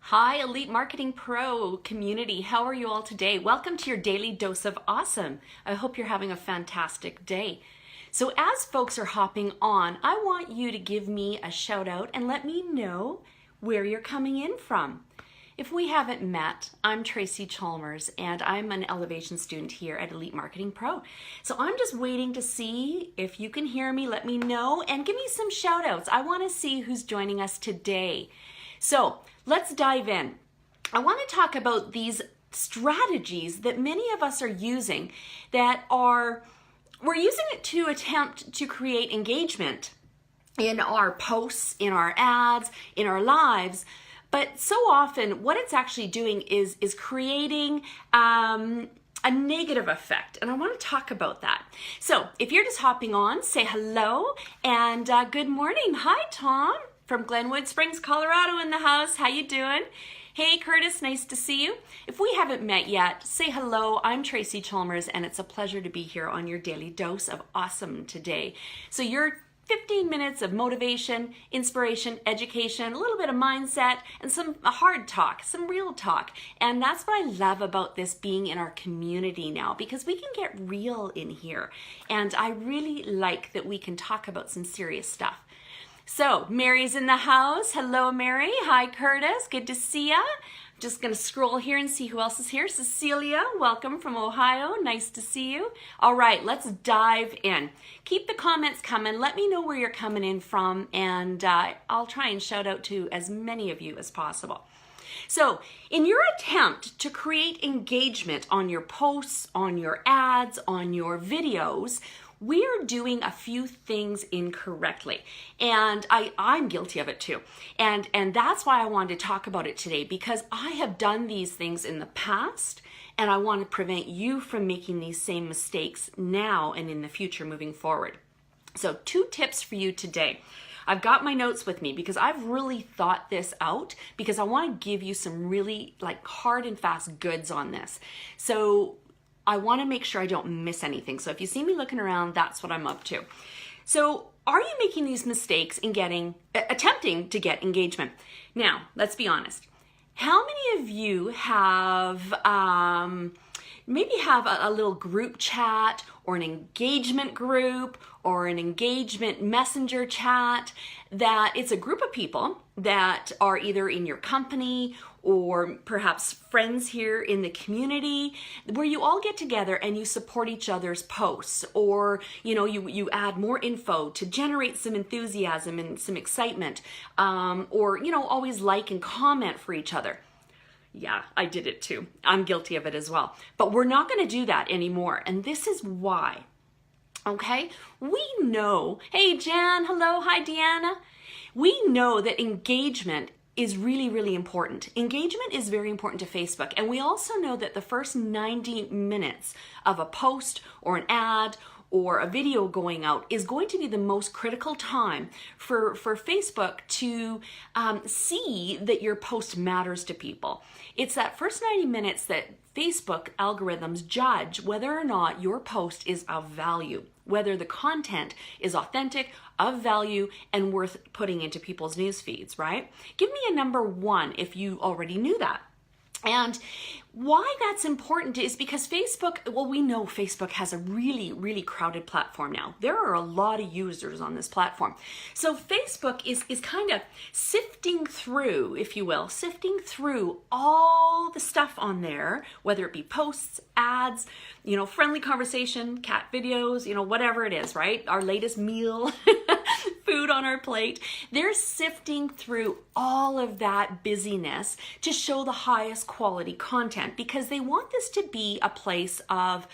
Hi, Elite Marketing Pro community. How are you all today? Welcome to your daily dose of awesome. I hope you're having a fantastic day. So as folks are hopping on, I want you to give me a shout out and let me know where you're coming in from. If we haven't met, I'm Tracy Chalmers and I'm an elevation student here at Elite Marketing Pro. So I'm just waiting to see if you can hear me, let me know, and give me some shout outs. I want to see who's joining us today. So let's dive in. I want to talk about these strategies that many of us are using we're using it to attempt to create engagement in our posts, in our ads, in our lives. But so often what it's actually doing is creating a negative effect. And I want to talk about that. So if you're just hopping on, say hello and good morning. Hi, Tom from Glenwood Springs, Colorado in the house. How you doing? Hey, Curtis, nice to see you. If we haven't met yet, say hello. I'm Tracy Chalmers, and it's a pleasure to be here on your daily dose of awesome today. So your 15 minutes of motivation, inspiration, education, a little bit of mindset, and some hard talk, some real talk. And that's what I love about this being in our community now, because we can get real in here. And I really like that we can talk about some serious stuff. So Mary's in the house. Hello, Mary. Hi, Curtis. Good to see ya. Just going to scroll here and see who else is here. Cecilia, welcome from Ohio. Nice to see you. All right, let's dive in. Keep the comments coming. Let me know where you're coming in from, and I'll try and shout out to as many of you as possible. So in your attempt to create engagement on your posts, on your ads, on your videos, we are doing a few things incorrectly, and I'm guilty of it too. And that's why I wanted to talk about it today, because I have done these things in the past, and I want to prevent you from making these same mistakes now and in the future moving forward. So 2 tips for you today. I've got my notes with me because I've really thought this out, because I want to give you some really hard and fast goods on this. So I want to make sure I don't miss anything. So if you see me looking around, that's what I'm up to. So are you making these mistakes in attempting to get engagement? Now, let's be honest. How many of you have maybe have a little group chat or an engagement group or an engagement messenger chat that it's a group of people that are either in your company or perhaps friends here in the community, where you all get together and you support each other's posts, or you add more info to generate some enthusiasm and some excitement, or always like and comment for each other. Yeah, I did it too. I'm guilty of it as well. But we're not going to do that anymore, and this is why. Okay? We know, hey Jan, hello, hi Deanna. We know that engagement is really, really important. Engagement is very important to Facebook. And we also know that the first 90 minutes of a post or an ad or a video going out is going to be the most critical time for Facebook to see that your post matters to people. It's that first 90 minutes that Facebook algorithms judge whether or not your post is of value, whether the content is authentic, of value, and worth putting into people's news feeds, right? Give me a number 1 if you already knew that. And why that's important is because Facebook, well, we know Facebook has a really, really crowded platform now. There are a lot of users on this platform. So Facebook is kind of sifting through, if you will, sifting through all the stuff on there, whether it be posts, ads, friendly conversation, cat videos, whatever it is, right? Our latest meal, food on our plate. They're sifting through all of that busyness to show the highest quality content, because they want this to be a place of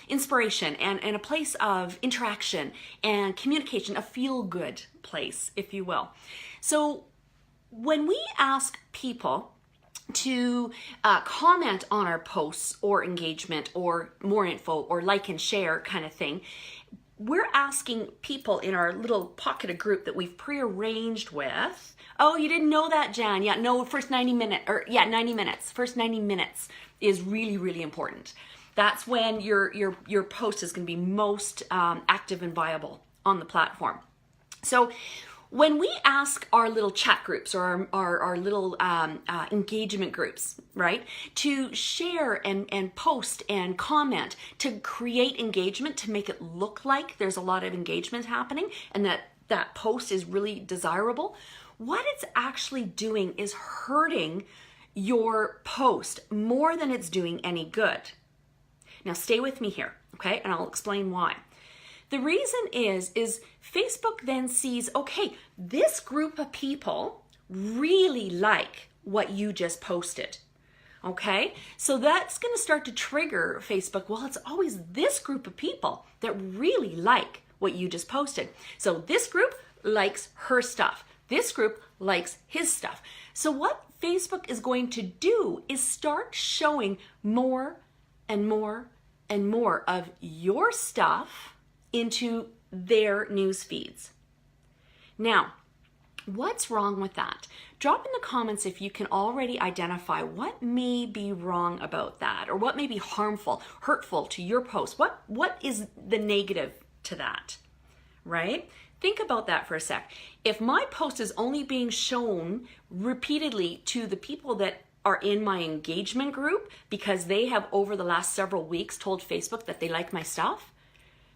inspiration and a place of interaction and communication, a feel-good place, if you will. So when we ask people to comment on our posts or engagement or more info or like and share kind of thing, we're asking people in our little pocket of group that we've prearranged with. Oh, you didn't know that, Jan? Yeah, no, first 90 minutes. First 90 minutes is really, really important. That's when your post is going to be most active and viable on the platform. So when we ask our little chat groups or our little engagement groups, right, to share and post and comment to create engagement, to make it look like there's a lot of engagement happening and that post is really desirable, what it's actually doing is hurting your post more than it's doing any good. Now stay with me here, okay? And I'll explain why. The reason is Facebook then sees, okay, this group of people really like what you just posted. Okay, so that's going to start to trigger Facebook. Well, it's always this group of people that really like what you just posted. So this group likes her stuff. This group likes his stuff. So what Facebook is going to do is start showing more and more and more of your stuff into their news feeds. Now, what's wrong with that? Drop in the comments if you can already identify what may be wrong about that, or what may be harmful, hurtful to your post. What is the negative to that, right? Think about that for a sec. If my post is only being shown repeatedly to the people that are in my engagement group because they have over the last several weeks told Facebook that they like my stuff,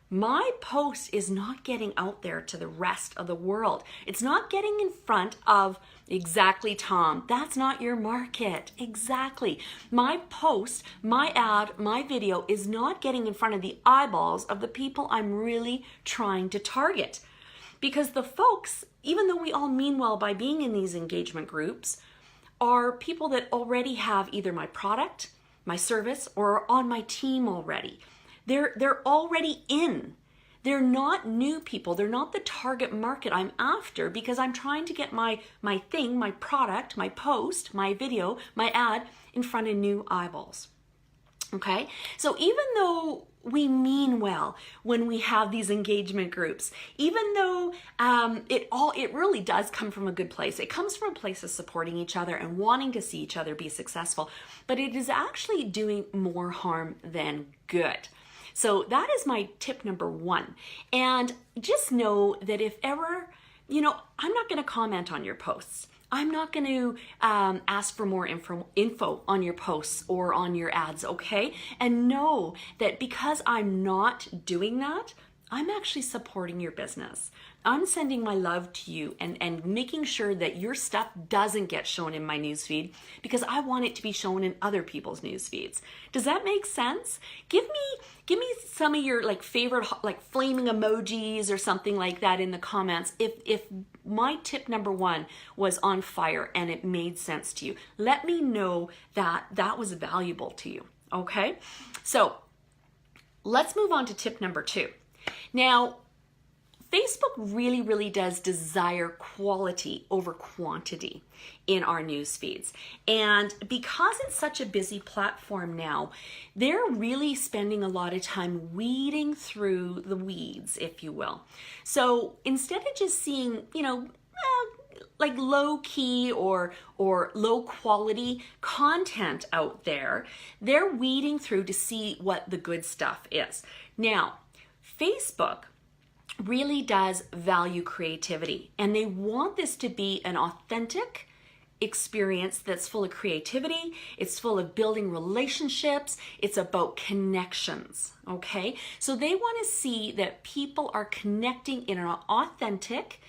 my post is not getting out there to the rest of the world. It's not getting in front of, exactly, Tom, that's not your market. Exactly. My post, my ad, my video is not getting in front of the eyeballs of the people I'm really trying to target. Because the folks, even though we all mean well by being in these engagement groups, are people that already have either my product, my service, or are on my team already. They're already in. They're not new people. They're not the target market I'm after, because I'm trying to get my thing, my product, my post, my video, my ad in front of new eyeballs. Okay? So even though we mean well when we have these engagement groups, even though it really does come from a good place. It comes from a place of supporting each other and wanting to see each other be successful, but it is actually doing more harm than good. So that is my tip number one. And just know that if ever, I'm not going to comment on your posts. I'm not going to ask for more info on your posts or on your ads, okay? And know that because I'm not doing that, I'm actually supporting your business. I'm sending my love to you and making sure that your stuff doesn't get shown in my newsfeed, because I want it to be shown in other people's news feeds. Does that make sense? Give me some of your favorite flaming emojis or something like that in the comments if my tip number one was on fire and it made sense to you. Let me know that that was valuable to you, okay? So let's move on to tip number two. Now, Facebook really, really does desire quality over quantity in our news feeds. And because it's such a busy platform now, they're really spending a lot of time weeding through the weeds, if you will. So instead of just seeing, low key or low quality content out there, they're weeding through to see what the good stuff is. Now, Facebook really does value creativity, and they want this to be an authentic experience that's full of creativity. It's full of building relationships. It's about connections, okay? So they want to see that people are connecting in an authentic,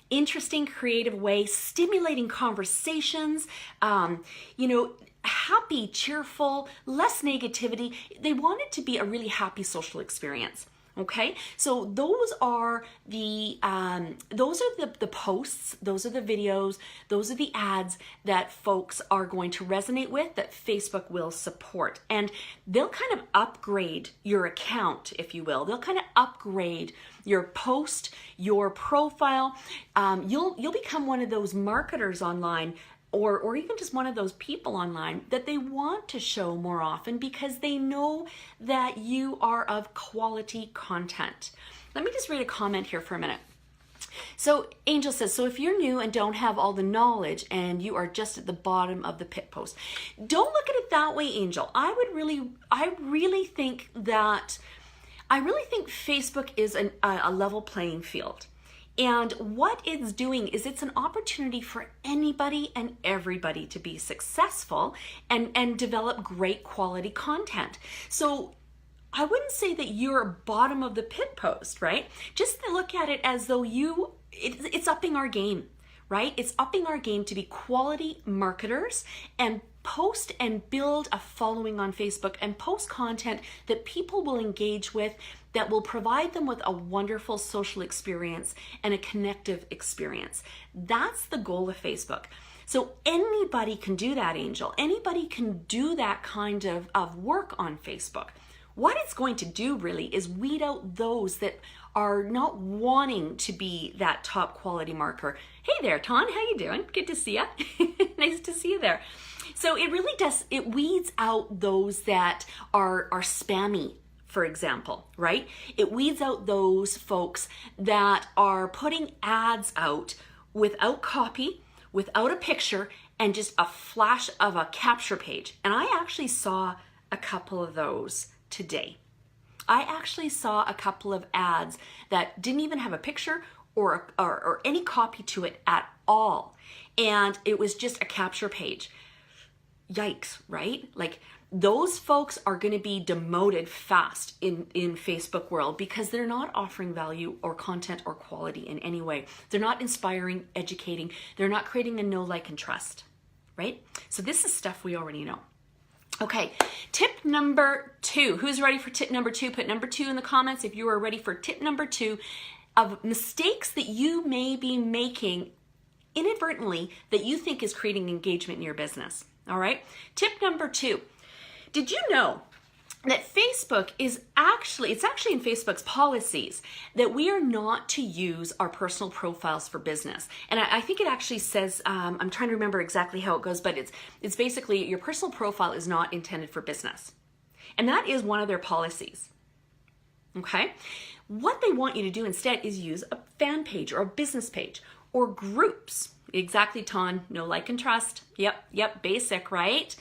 interesting, creative way, stimulating conversations, happy, cheerful, less negativity. They want it to be a really happy social experience. Okay, so those are the posts, those are the videos, those are the ads that folks are going to resonate with, that Facebook will support, and they'll kind of upgrade your account, if you will. They'll kind of upgrade your post, your profile. You'll become one of those marketers online, or even just one of those people online that they want to show more often because they know that you are of quality content. Let me just read a comment here for a minute. So Angel says, so if you're new and don't have all the knowledge and you are just at the bottom of the pit post, don't look at it that way, Angel. I really think Facebook is a level playing field. And what it's doing is it's an opportunity for anybody and everybody to be successful and develop great quality content. So I wouldn't say that you're bottom of the pit post, right? Just look at it as though it's upping our game, right? It's upping our game to be quality marketers and post and build a following on Facebook and post content that people will engage with, that will provide them with a wonderful social experience and a connective experience. That's the goal of Facebook. So anybody can do that, Angel. Anybody can do that kind of work on Facebook. What it's going to do really is weed out those that are not wanting to be that top quality marketer. Hey there, Ton, how you doing? Good to see you. Nice to see you there. So it really does, it weeds out those that are spammy, for example, right? It weeds out those folks that are putting ads out without copy, without a picture, and just a flash of a capture page. And I actually saw a couple of those today. I actually saw a couple of ads that didn't even have a picture or any copy to it at all. And it was just a capture page. Yikes, right? Like, those folks are going to be demoted fast in Facebook world because they're not offering value or content or quality in any way. They're not inspiring, educating. They're not creating a know, like, and trust, right? So this is stuff we already know. Okay, tip number 2. Who's ready for tip number 2? Put number 2 in the comments if you are ready for tip number 2 of mistakes that you may be making inadvertently that you think is creating engagement in your business. All right, tip number 2. Did you know that Facebook is actually in Facebook's policies that we are not to use our personal profiles for business? And I think it actually says, I'm trying to remember exactly how it goes, but it's basically your personal profile is not intended for business. And that is one of their policies. Okay? What they want you to do instead is use a fan page or a business page or groups. Exactly, Ton. No, like, and trust. Yep, basic, right?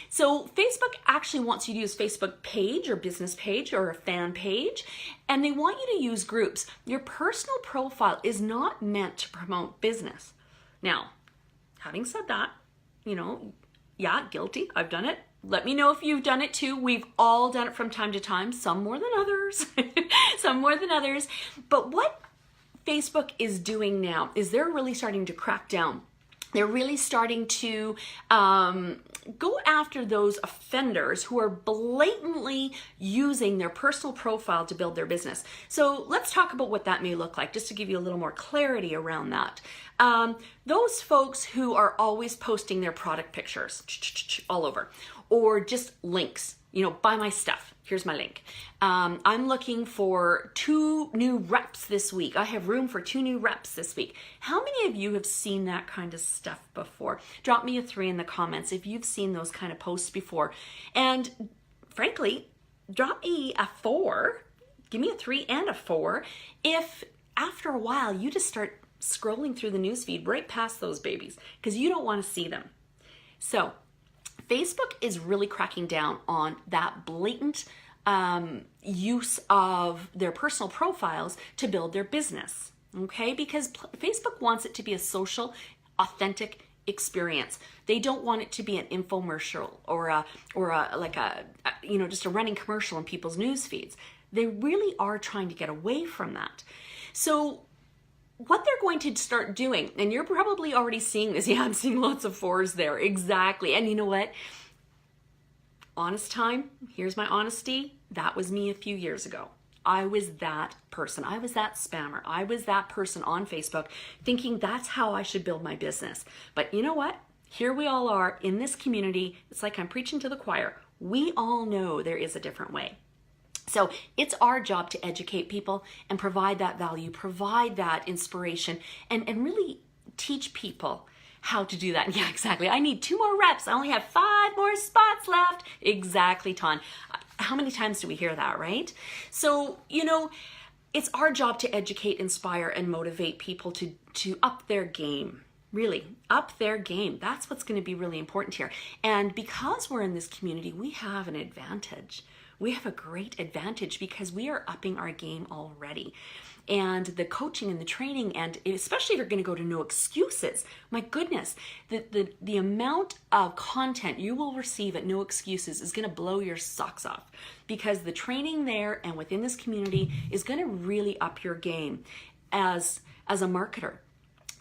So Facebook actually wants you to use Facebook page or business page or a fan page, and they want you to use groups. Your personal profile is not meant to promote business. Now, having said that, yeah, guilty. I've done it. Let me know if you've done it too. We've all done it from time to time, some more than others, some more than others. But what Facebook is doing now is they're really starting to crack down. They're really starting to go after those offenders who are blatantly using their personal profile to build their business. So let's talk about what that may look like, just to give you a little more clarity around that. Those folks who are always posting their product pictures all over, or just links, buy my stuff. Here's my link. I'm looking for 2 new reps this week. I have room for 2 new reps this week. How many of you have seen that kind of stuff before? Drop me a 3 in the comments if you've seen those kind of posts before. And frankly, drop me a 4. Give me a 3 and a 4 if after a while you just start scrolling through the newsfeed right past those babies because you don't want to see them. So Facebook is really cracking down on that blatant use of their personal profiles to build their business, okay? Because Facebook wants it to be a social, authentic experience. They don't want it to be an infomercial or just a running commercial in people's news feeds. They really are trying to get away from that. So what they're going to start doing, and you're probably already seeing this. Yeah, I'm seeing lots of 4s there. Exactly. And you know what? Honest time, here's my honesty. That was me a few years ago. I was that person. I was that spammer. I was that person on Facebook thinking that's how I should build my business. But you know what? Here we all are in this community. It's like I'm preaching to the choir. We all know there is a different way. So it's our job to educate people and provide that value, provide that inspiration, and really teach people how to do that. Yeah, exactly. I need 2 more reps. I only have 5 more spots left. Exactly, Ton. How many times do we hear that, right? So, it's our job to educate, inspire, and motivate people to up their game. Really, up their game. That's what's going to be really important here. And because we're in this community, we have an advantage. we have a great advantage because we are upping our game already. And the coaching and the training, and especially if you're going to go to No Excuses, my goodness, the amount of content you will receive at No Excuses is going to blow your socks off, because the training there and within this community is going to really up your game as a marketer.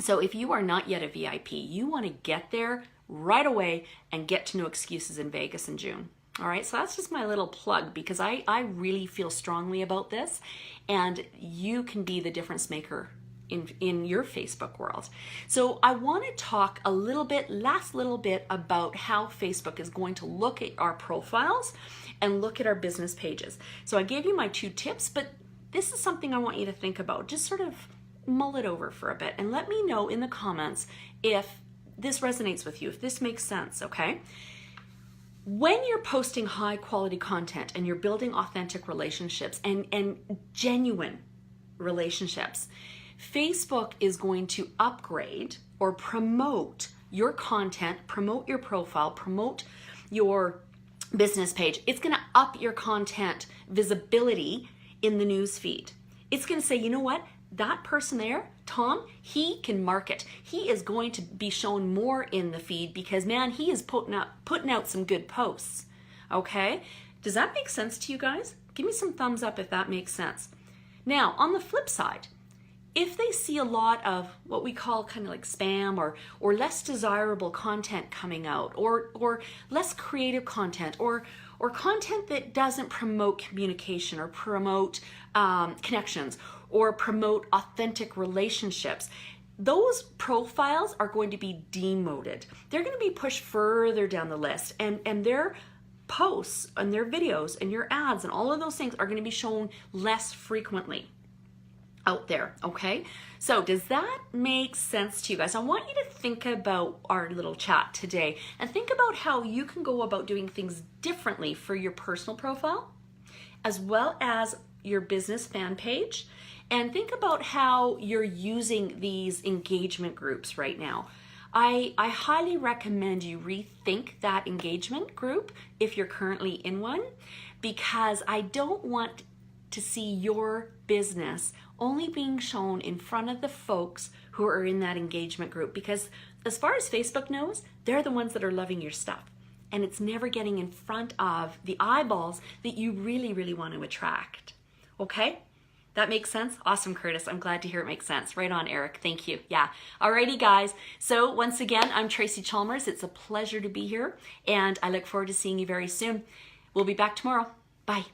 So if you are not yet a VIP, you want to get there right away and get to No Excuses in Vegas in June. All right, so that's just my little plug, because I really feel strongly about this, and you can be the difference maker in your Facebook world. So I want to talk last little bit about how Facebook is going to look at our profiles and look at our business pages. So I gave you my 2 tips, but this is something I want you to think about. Just sort of mull it over for a bit and let me know in the comments if this resonates with you, if this makes sense, okay? When you're posting high quality content and you're building authentic relationships and genuine relationships, Facebook is going to upgrade or promote your content, promote your profile, promote your business page. It's going to up your content visibility in the news feed. It's going to say, you know what? That person there, Tom, he can market. He is going to be shown more in the feed because, man, he is putting out some good posts. Okay? Does that make sense to you guys? Give me some thumbs up if that makes sense. Now, on the flip side, if they see a lot of what we call kind of like spam or less desirable content coming out, or less creative content, or content that doesn't promote communication or promote connections or promote authentic relationships, those profiles are going to be demoted. They're going to be pushed further down the list, and their posts and their videos and your ads and all of those things are going to be shown less frequently out there, okay? So does that make sense to you guys? I want you to think about our little chat today and think about how you can go about doing things differently for your personal profile as well as your business fan page, and think about how you're using these engagement groups right now. I highly recommend you rethink that engagement group if you're currently in one, because I don't want to see your business only being shown in front of the folks who are in that engagement group, because as far as Facebook knows, they're the ones that are loving your stuff, and it's never getting in front of the eyeballs that you really, really want to attract. Okay? That makes sense? Awesome, Curtis. I'm glad to hear it makes sense. Right on, Eric. Thank you. Yeah. Alrighty, guys. So once again, I'm Tracy Chalmers. It's a pleasure to be here, and I look forward to seeing you very soon. We'll be back tomorrow. Bye.